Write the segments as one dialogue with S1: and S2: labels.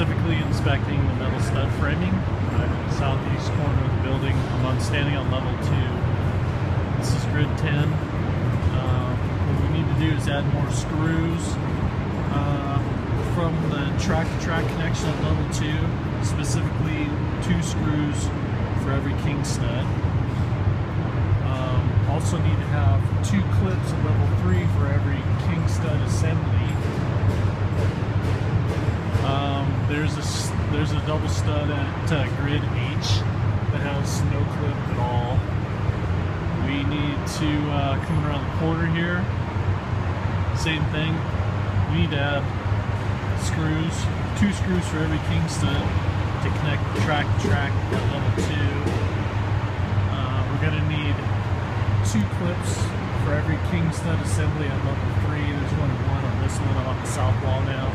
S1: specifically inspecting the metal stud framing. I'm in the southeast corner of the building. Standing on level 2. This is grid 10. What we need to do is add more screws from the track-to-track connection at level 2, specifically 2 screws for every king stud. Also need to have 2 clips at level 3 for every king stud assembly. There's a double stud at grid H that has no clip at all. We need to come around the corner here. Same thing. We need to add screws, 2 screws for every king stud to connect track to track at level 2. We're gonna need 2 clips for every king stud assembly at level 3. There's one on this one. I'm on the south wall now.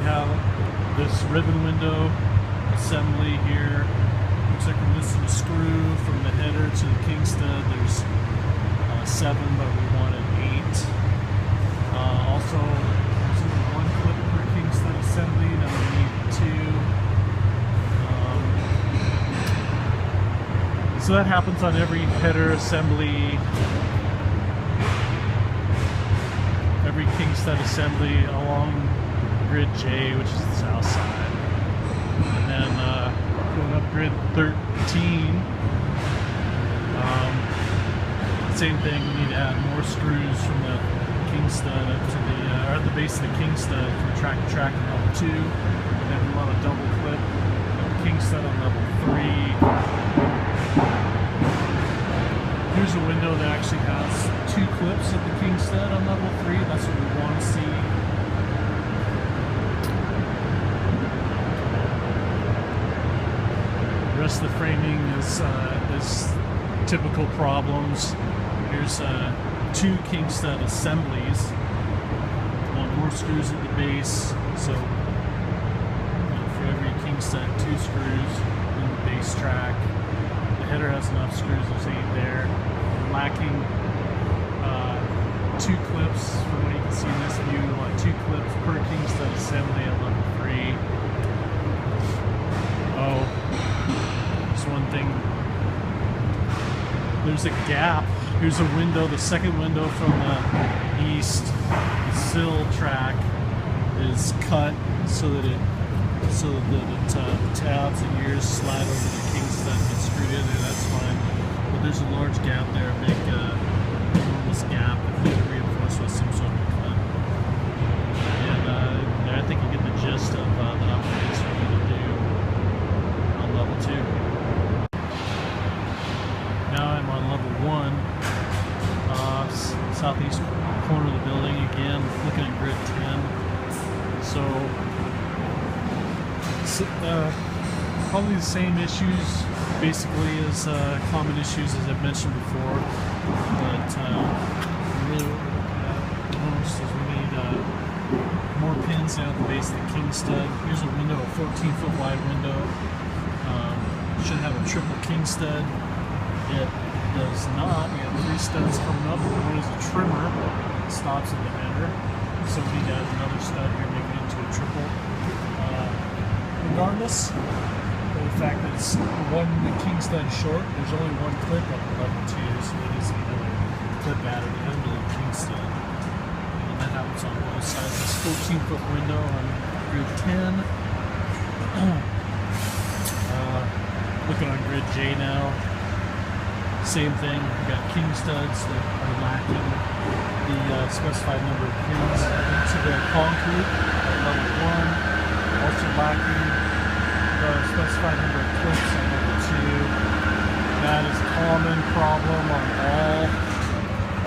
S1: We have this ribbon window assembly here. Looks like we're missing a screw from the header to the king stud. There's 7, but we wanted 8. Also, there's only 1 clip per king stud assembly. Now we need 2. So that happens on every header assembly, every king stud assembly along grid J, which is the south side. And then going up grid 13, same thing, we need to add more screws from the king stud up to the, or at the base of the king stud from track to track on level 2. And then we want a double clip of the king stud on level 3. Here's a window that actually has 2 clips of the king stud on level 3. That's what we want to see. The rest of the framing is typical problems. Here's 2 king stud assemblies. More screws at the base. So for every king stud, 2 screws in the base track. The header has enough screws, there's 8 there. We're lacking 2 clips from what you can see in this view. We want 2 clips per king stud assembly at level 3. Oh, there's one thing. There's a gap. Here's a window, the second window from the east. The sill track is cut so that the tabs and ears slide over the king stud and get screwed in there. That's fine. But there's a large gap there, a big enormous gap that we need to reinforce with some sort of cut. And I think you get the gist of the upgrades we need to do on level 2. Now I'm on level 1, southeast corner of the building again, looking at grid 10. So probably the same issues basically as common issues as I've mentioned before, but really what we're looking at most is we need more pins down at the base of the king stud. Here's a window, a 14-foot wide window. Should have a triple king stud. It does not. We have 3 studs coming up. One is a trimmer that stops at the header, so we need to add another stud here, make it into a triple. Regardless of the fact that it's 1 king stud short, there's only 1 clip up at level 2, so there needs to be another clip added into the king stud. And that happens on both sides. This 14-foot window on grid 10. Looking on grid J now. Same thing, we've got king studs that are lacking the specified number of pins into the concrete at level 1. Also lacking the specified number of clips at level 2. That is a common problem on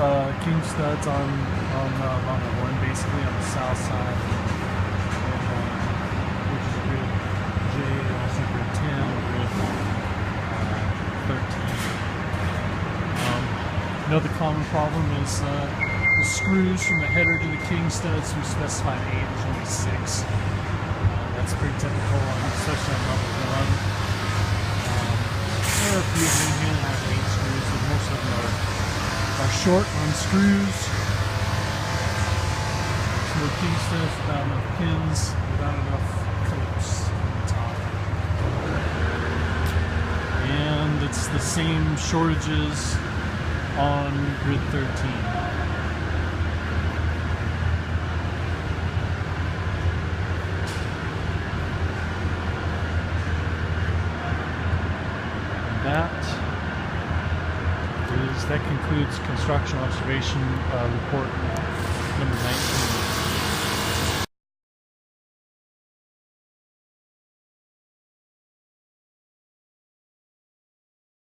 S1: all king studs on level 1, basically on the south side, which is grid J, also grid 10, grid 13. Another common problem is the screws from the header to the king studs. We specified 8, there's only 6. That's pretty typical, especially on level 1. There are a few in here that have 8 screws, but most of them are short on screws. So we're Kingston without enough pins, without enough clips on the top. And it's the same shortages on grid 13. That concludes construction observation report number 19.